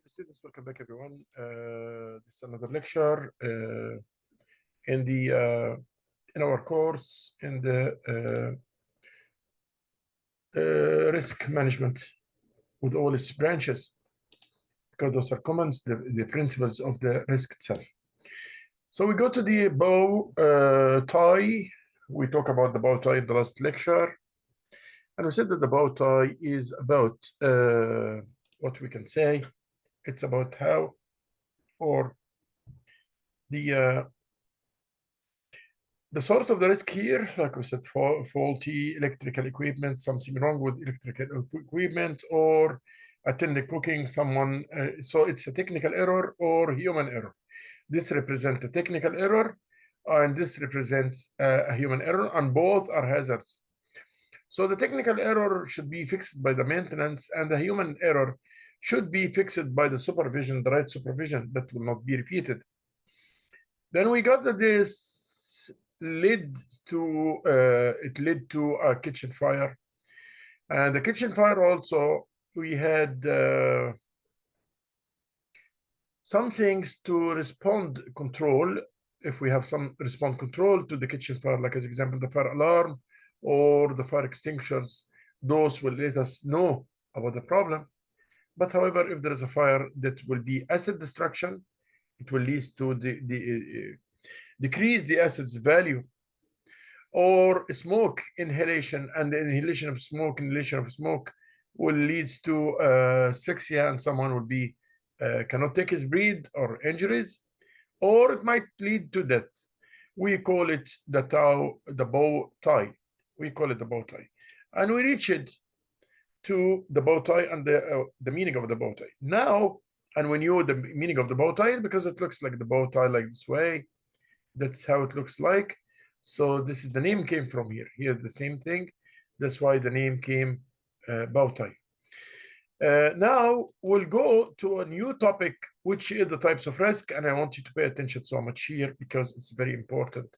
Students, welcome back, everyone. This is another lecture in the in our course in the risk management with all its branches, because those are common, the principles of the risk itself. So we go to the bow tie. We talk about the bow tie in the last lecture, and we said that the bow tie is about what we can say. It's about how or the source of the risk here, like we said, faulty electrical equipment, something wrong with electrical equipment, or attending cooking, someone. So it's a technical error or human error. This represents a technical error, and this represents a human error, and both are hazards. So the technical error should be fixed by the maintenance, and the human error should be fixed by the supervision, the right supervision that will not be repeated. Then we got that this led to a kitchen fire, and the kitchen fire also we had some things to respond control. If we have some respond control to the kitchen fire, like as example the fire alarm or the fire extinguishers, those will let us know about the problem. But however, if there is a fire that will be acid destruction, it will lead to decrease the acid's value, or smoke inhalation, and the inhalation of smoke will lead to asphyxia, and someone will be cannot take his breath or injuries, or it might lead to death. We call it the bow tie. We call it the bow tie, and we reach it to the bow tie and the meaning of the bow tie. Now, and we knew the meaning of the bow tie because it looks like the bow tie like this way. That's how it looks like. So this is the name came from here. Here the same thing. That's why the name came bow tie. Now we'll go to a new topic, which is the types of risk, and I want you to pay attention so much here because it's very important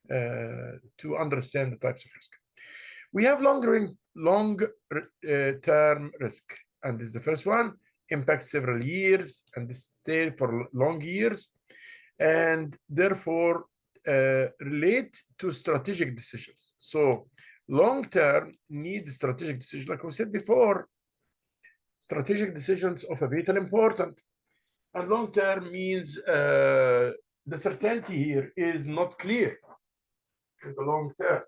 to understand the types of risk. We have long-term risk, and this is the first one. Impacts several years, and this stay for long years, and therefore relate to strategic decisions. So long-term need strategic decisions. Like we said before, strategic decisions of a vital importance. And long-term means the certainty here is not clear in the long term.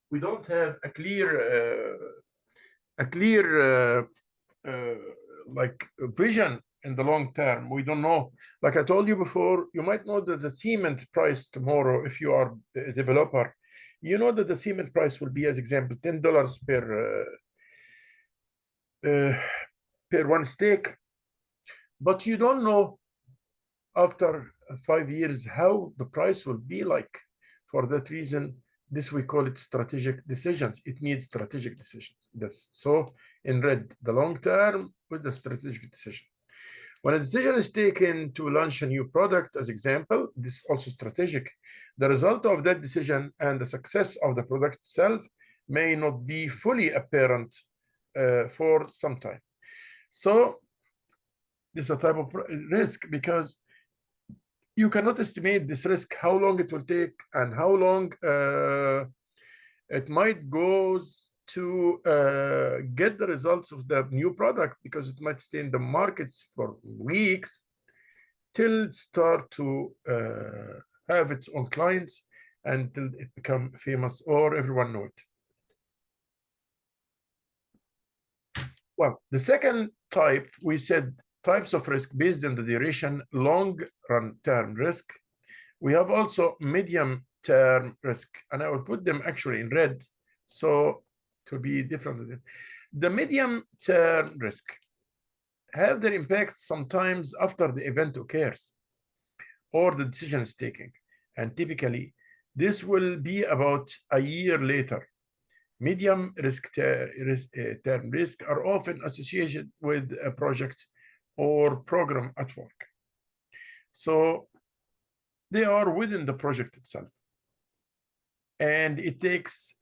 We don't have a clear like vision in the long term. We don't know. Like I told you before, you might know that the cement price tomorrow, if you are a developer, you know that the cement price will be, as example, $10 per one stake, but you don't know after 5 years how the price will be like. For that reason, this we call it strategic decisions. It needs strategic decisions. That's so in red, the long term with the strategic decision. When a decision is taken to launch a new product, as example, this is also strategic. The result of that decision and the success of the product itself may not be fully apparent for some time. So this is a type of risk because you cannot estimate this risk, how long it will take and how long it might goes to get the results of the new product, because it might stay in the markets for weeks till it start to have its own clients until it become famous or everyone know it. Well, the second type, we said types of risk based on the duration, long run term risk. We have also medium term risk, and I will put them actually in red so to be different. The medium term risk have their impact sometimes after the event occurs or the decision is taken, and typically this will be about a year later. Medium term risk are often associated with a project or program at work. So they are within the project itself. And it takes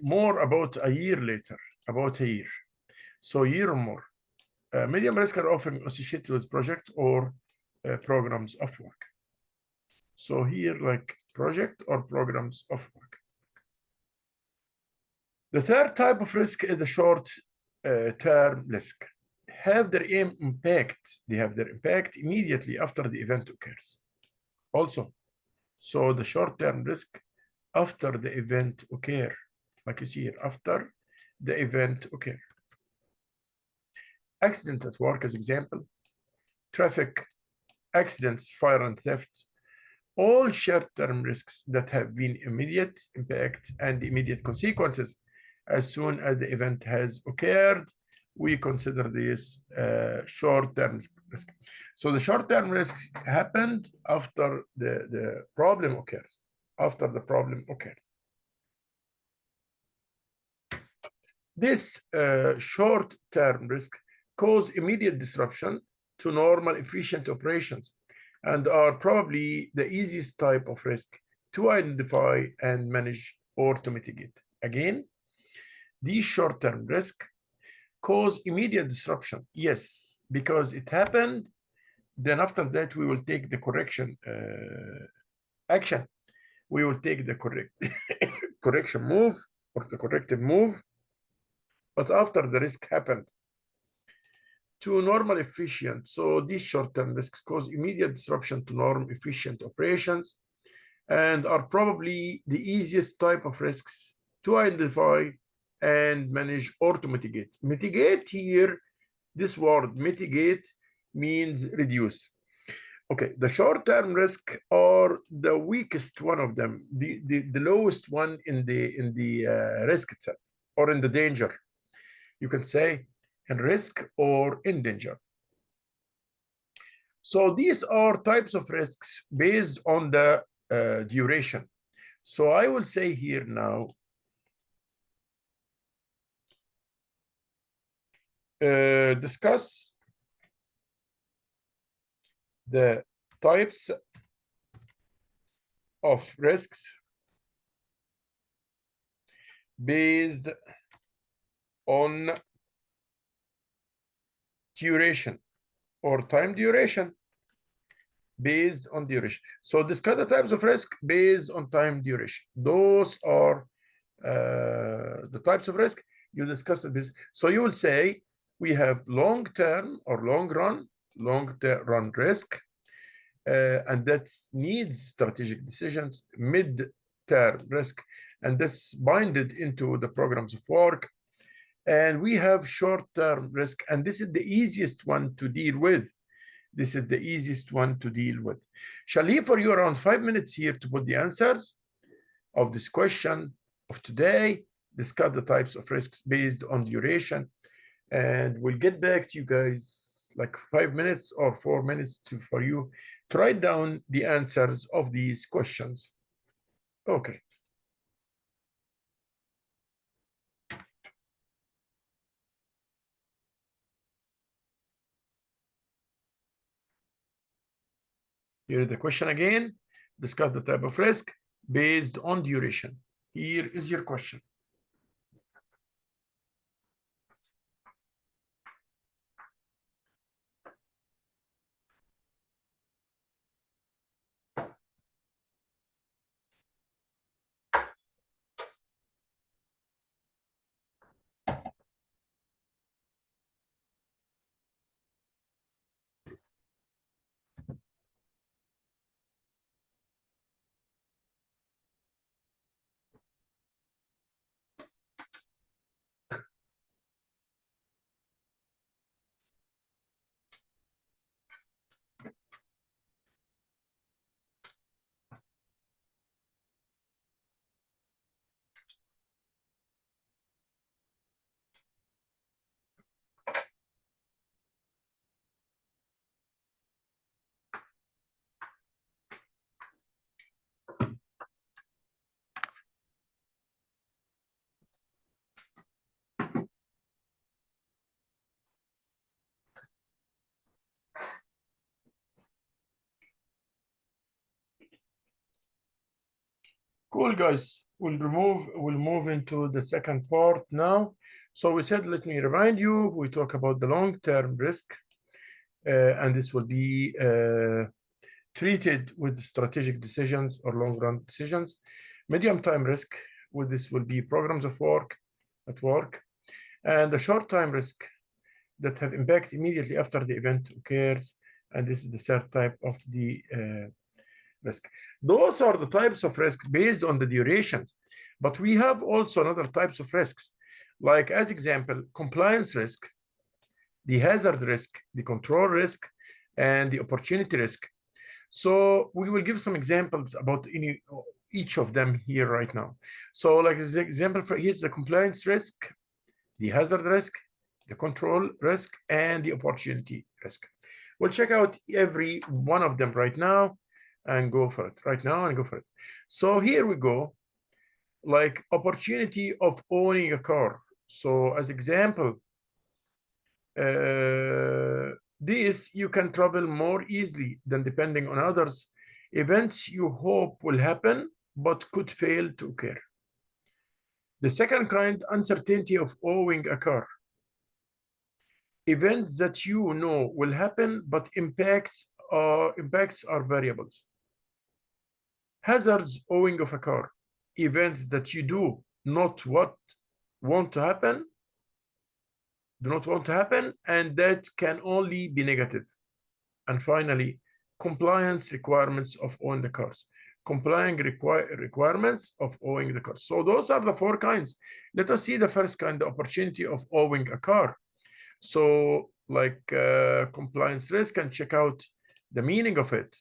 more about a year later, about a year. So year or more. Medium risk are often associated with project or programs of work. So here, like project or programs of work. The third type of risk is the short-term risk. They have their impact immediately after the event occurs. Also, so the short-term risk after the event occur, like you see here, after the event occur. Accident at work as example, traffic accidents, fire and theft, all short-term risks that have been immediate impact and immediate consequences as soon as the event has occurred, we consider this short-term risk. So the short-term risk happened after the problem occurs, after the problem occurred. This short-term risk cause immediate disruption to normal efficient operations and are probably the easiest type of risk to identify and manage or to mitigate. Again, these short-term risks cause immediate disruption. Yes, because it happened, then after that we will take the correction action. We will take the correction move or the corrective move, but after the risk happened to normal efficient. So these short-term risks cause immediate disruption to norm efficient operations and are probably the easiest type of risks to identify and manage or to mitigate. Mitigate here, this word mitigate means reduce. Okay, the short-term risk are the weakest one of them, the lowest one in the risk itself or in the danger. You can say in risk or in danger. So these are types of risks based on the duration. So I will say here now, discuss the types of risks based on duration or time duration, based on duration. So discuss the types of risk based on time duration. Those are the types of risk you discuss this. So you will say we have long-term or long-run risk, and that needs strategic decisions, mid-term risk, and this binded into the programs of work. And we have short-term risk, and this is the easiest one to deal with. This is the easiest one to deal with. Shall leave for you around 5 minutes here to put the answers of this question of today, discuss the types of risks based on duration, and we'll get back to you guys like 5 minutes or 4 minutes for you to write down the answers of these questions. Okay. Here is the question again. Discuss the type of risk based on duration. Here is your question. Cool, guys. we'll move into the second part now. So we said, let me remind you, we talk about the long-term risk, and this will be treated with strategic decisions or long-run decisions. Medium-time risk, with this will be programs of work at work, and the short-time risk that have impact immediately after the event occurs, and this is the third type of the risk. Those are the types of risk based on the durations, but we have also another types of risks, like as example, compliance risk, the hazard risk, the control risk, and the opportunity risk. So we will give some examples about each of them here right now. So like this example for here's the compliance risk, the hazard risk, the control risk, and the opportunity risk. We'll check out every one of them right now and go for it right now and go for it. So here we go, like opportunity of owning a car. So as example, this you can travel more easily than depending on others. Events you hope will happen but could fail to occur. The second kind, uncertainty of owning a car. Events that you know will happen but impacts are variables. Hazards owing of a car. Events that you do not want to happen, and that can only be negative. And finally, compliance requirements of owning the cars. Complying requirements of owning the car. So those are the four kinds. Let us see the first kind, the opportunity of owning a car. So like compliance risk, and check out the meaning of it.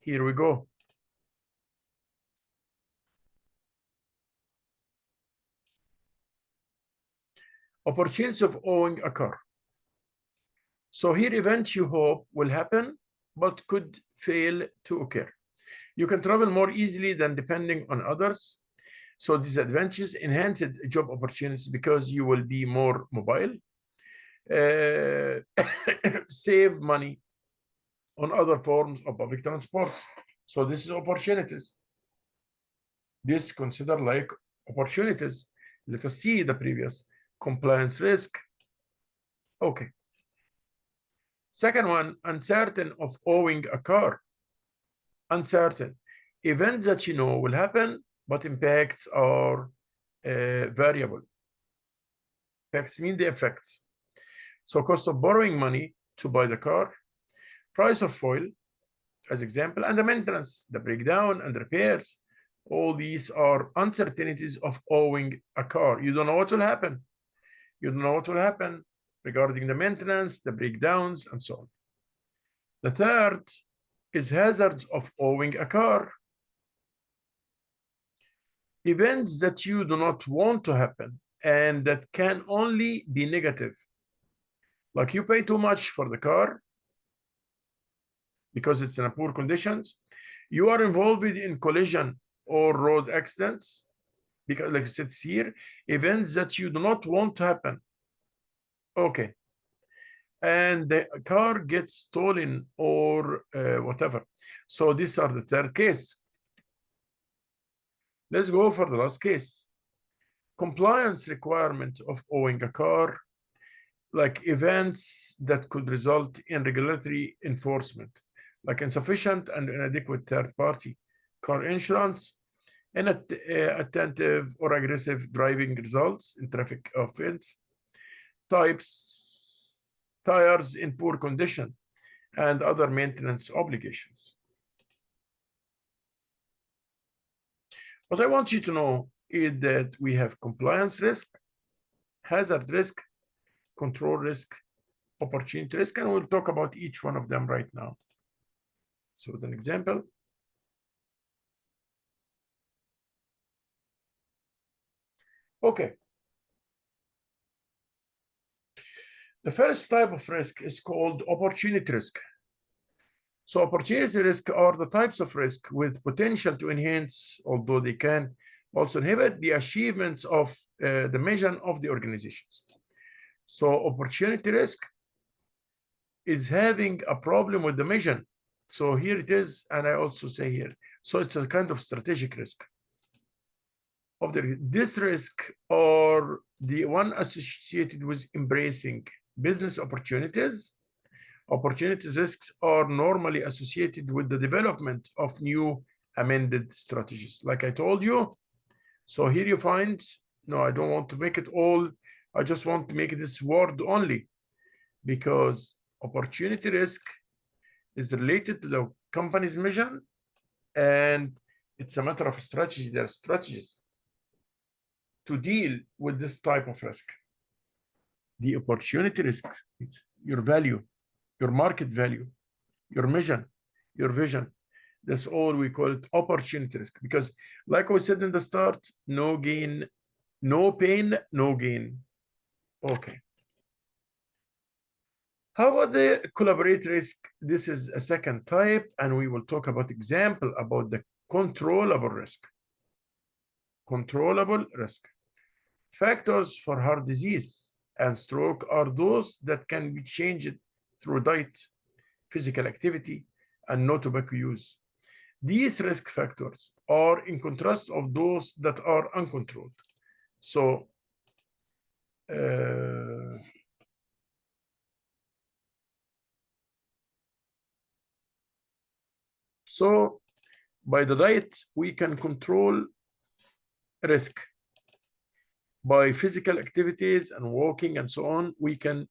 Here we go. Opportunities of owning a car. So here events you hope will happen, but could fail to occur. You can travel more easily than depending on others. So disadvantages, enhanced job opportunities because you will be more mobile. Save money on other forms of public transports. So this is opportunities. This consider like opportunities. Let us see the previous. Compliance risk. Okay. Second one, uncertain of owning a car. Uncertain. Events that you know will happen, but impacts are variable. Impacts mean the effects. So cost of borrowing money to buy the car, price of oil, as example, and the maintenance, the breakdown and repairs. All these are uncertainties of owning a car. You don't know what will happen. You don't know what will happen regarding the maintenance, the breakdowns, and so on. The third is hazards of owning a car. Events that you do not want to happen and that can only be negative. Like you pay too much for the car because it's in a poor conditions. You are involved in collision or road accidents, because like it says here, events that you do not want to happen. Okay. And the car gets stolen or whatever. So these are the third case. Let's go for the last case. Compliance requirement of owning a car, like events that could result in regulatory enforcement, like insufficient and inadequate third-party car insurance, inattentive or aggressive driving results in traffic offense, tires in poor condition, and other maintenance obligations. What I want you to know is that we have compliance risk, hazard risk, control risk, opportunity risk, and we'll talk about each one of them right now. So with an example. Okay. The first type of risk is called opportunity risk. So opportunity risk are the types of risk with potential to enhance, although they can also inhibit the achievements of the mission of the organizations. So opportunity risk is having a problem with the mission. So here it is, and I also say here. So it's a kind of strategic risk. this risk or the one associated with embracing business opportunities. Opportunities risks are normally associated with the development of new amended strategies. Like I told you, so here you find, no, I don't want to make it all. I just want to make this word only, because opportunity risk is related to the company's mission, and it's a matter of strategy. There are strategies to deal with this type of risk. The opportunity risk, it's your value, your market value, your mission, your vision. That's all we call it opportunity risk, because like we said in the start, no gain, no pain, no gain. Okay. How about the collaborate risk? This is a second type, and we will talk about example about the controllable risk. Controllable risk. Factors for heart disease and stroke are those that can be changed through diet, physical activity, and no tobacco use. These risk factors are in contrast of those that are uncontrolled. So, by the diet, we can control risk. By physical activities and walking and so on, we can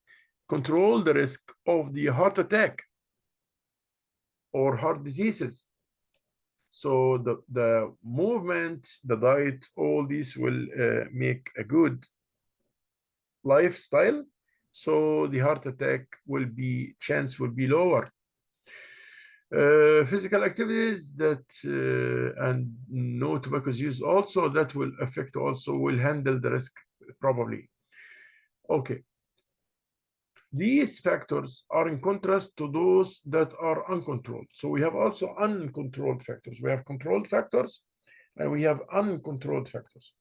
control the risk of the heart attack or heart diseases. So the movement, the diet, all these will make a good lifestyle. So the heart attack chance will be lower. Physical activities that and no tobacco use also, that will affect, also will handle the risk probably. Okay. These factors are in contrast to those that are uncontrolled. So we have also uncontrolled factors. We have controlled factors and we have uncontrolled factors.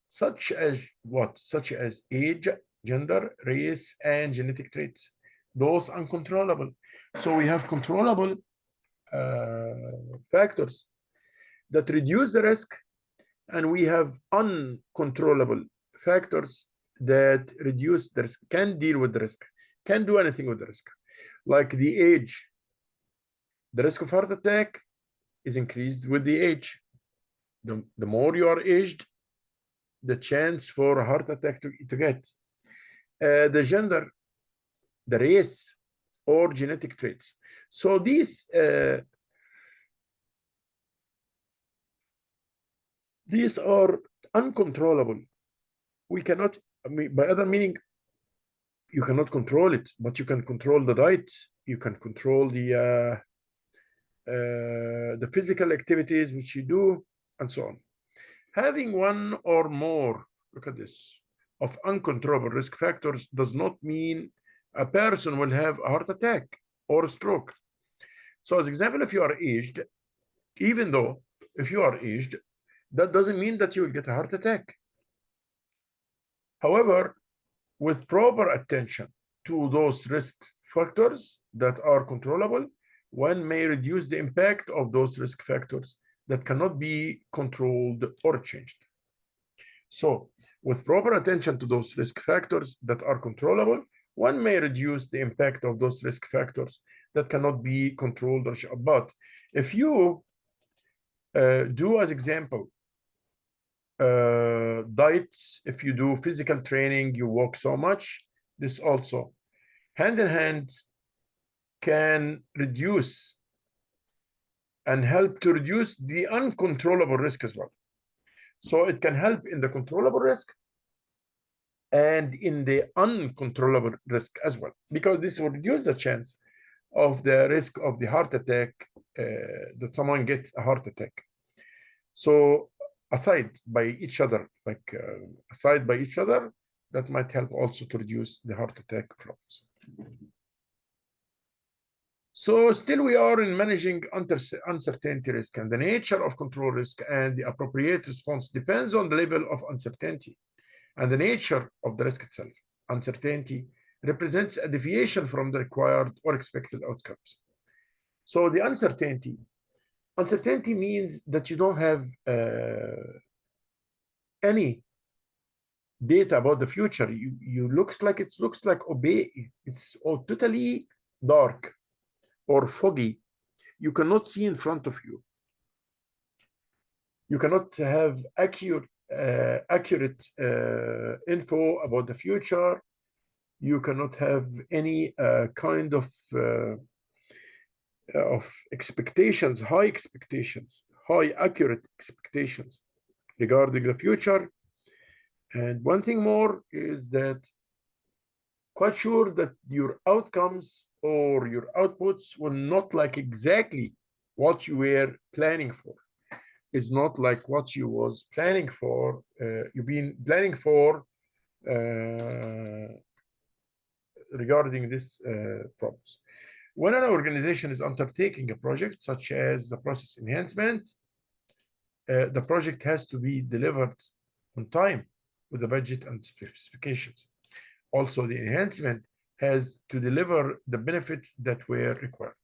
Such as what? Such as age, gender, race, and genetic traits. Those uncontrollable. So we have controllable factors that reduce the risk, and we have uncontrollable factors that reduce the risk, can deal with the risk, can do anything with the risk. Like the age. The risk of heart attack is increased with the age. The more you are aged, the chance for a heart attack to get. The gender, the race, or genetic traits. So these are uncontrollable. We cannot, by other meaning, you cannot control it, but you can control the diet. You can control the physical activities which you do, and so on. Having one or more, look at this, of uncontrollable risk factors does not mean a person will have a heart attack or a stroke. So as example, if you are aged, even though if you are aged, that doesn't mean that you will get a heart attack. However, with proper attention to those risk factors that are controllable, one may reduce the impact of those risk factors that cannot be controlled or changed. So, with proper attention to those risk factors that are controllable, one may reduce the impact of those risk factors that cannot be controlled or changed. But if you do, as example, diets, if you do physical training, you walk so much, this also hand in hand can reduce and help to reduce the uncontrollable risk as well. So it can help in the controllable risk and in the uncontrollable risk as well, because this will reduce the chance of the risk of the heart attack, that someone gets a heart attack. So aside by each other, that might help also to reduce the heart attack problems. So still we are in managing uncertainty risk, and the nature of control risk and the appropriate response depends on the level of uncertainty and the nature of the risk itself. Uncertainty represents a deviation from the required or expected outcomes. So the uncertainty Uncertainty means that you don't have any data about the future. You looks like it's all totally dark or foggy. You cannot see in front of you. You cannot have accurate info about the future. You cannot have any kind of expectations, high accurate expectations regarding the future. And one thing more is that quite sure that your outcomes or your outputs will not like exactly what you were planning for. It's not like what you was planning for. You've been planning for regarding this problems. When an organization is undertaking a project such as the process enhancement, the project has to be delivered on time with the budget and specifications. Also, the enhancement has to deliver the benefits that were required.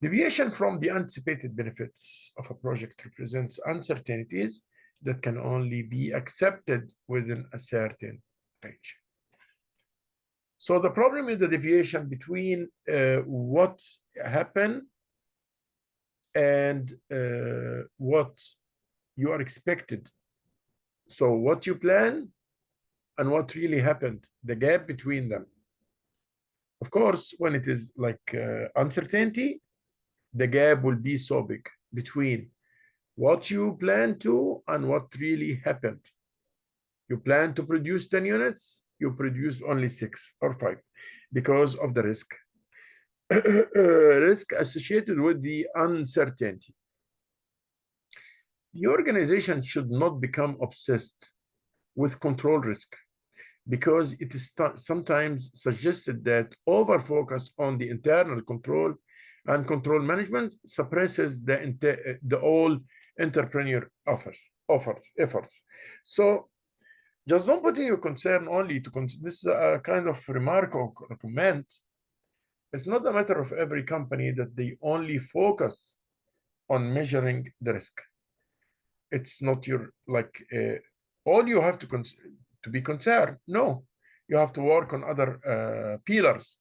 Deviation from the anticipated benefits of a project represents uncertainties that can only be accepted within a certain range. So the problem is the deviation between what happened and what you are expected. So what you plan and what really happened, the gap between them. Of course, when it is like uncertainty, the gap will be so big between what you plan to and what really happened. You plan to produce 10 units, you produce only 6 or 5 because of the risk. Risk associated with the uncertainty. The organization should not become obsessed with control risk because it is sometimes suggested that over-focus on the internal control and control management suppresses the all entrepreneur efforts. So just don't put in your concern only to this is a kind of remark or comment. It's not a matter of every company that they only focus on measuring the risk. It's not your like all you have to be concerned. No, you have to work on other pillars.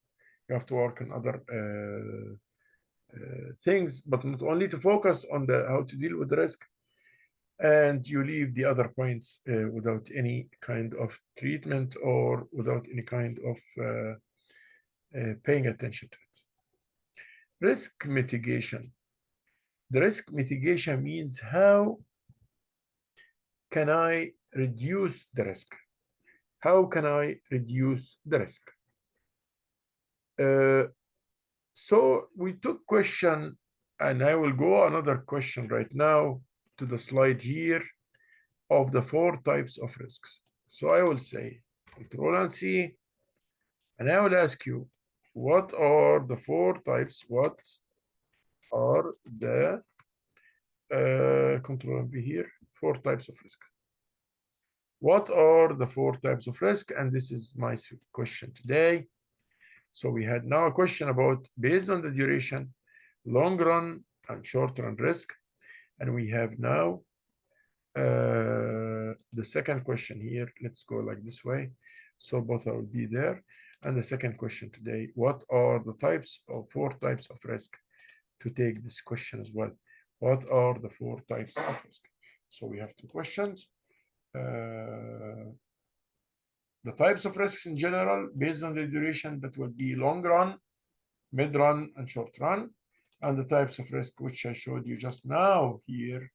You have to work on other things, but not only to focus on the how to deal with the risk. And you leave the other points without any kind of treatment or without any kind of paying attention to it. Risk mitigation. The risk mitigation means how can I reduce the risk? How can I reduce the risk? So we took question, and I will go another question right now to the slide here of the 4 types of risks. So I will say Control and C, and I will ask you, what are the 4 types? What are the Control and V here? 4 types of risk. What are the 4 types of risk? And this is my question today. So we had now a question about based on the duration, long run and short run risk. And we have now the second question here. Let's go like this way. So both will be there. And the second question today, what are the types of 4 types of risk? To take this question as well. What are the 4 types of risk? So we have 2 questions. The types of risks in general, based on the duration, that will be long run, mid run, and short run. And the types of risk, which I showed you just now here,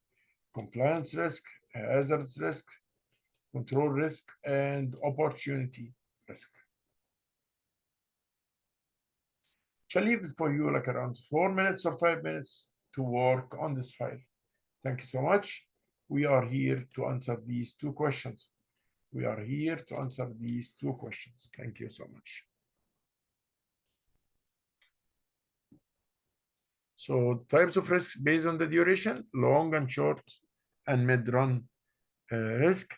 compliance risk, hazards risk, control risk, and opportunity risk. Shall leave it for you like around 4 minutes or 5 minutes to work on this file. Thank you so much. We are here to answer these 2 questions. We are here to answer these 2 questions. Thank you so much. So types of risks based on the duration, long and short and mid-run risk.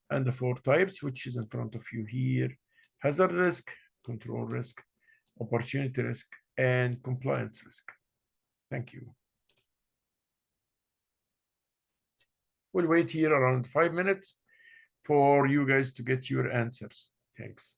And the 4 types, which is in front of you here, hazard risk, control risk, opportunity risk, and compliance risk. Thank you. We'll wait here around 5 minutes for you guys to get your answers. Thanks.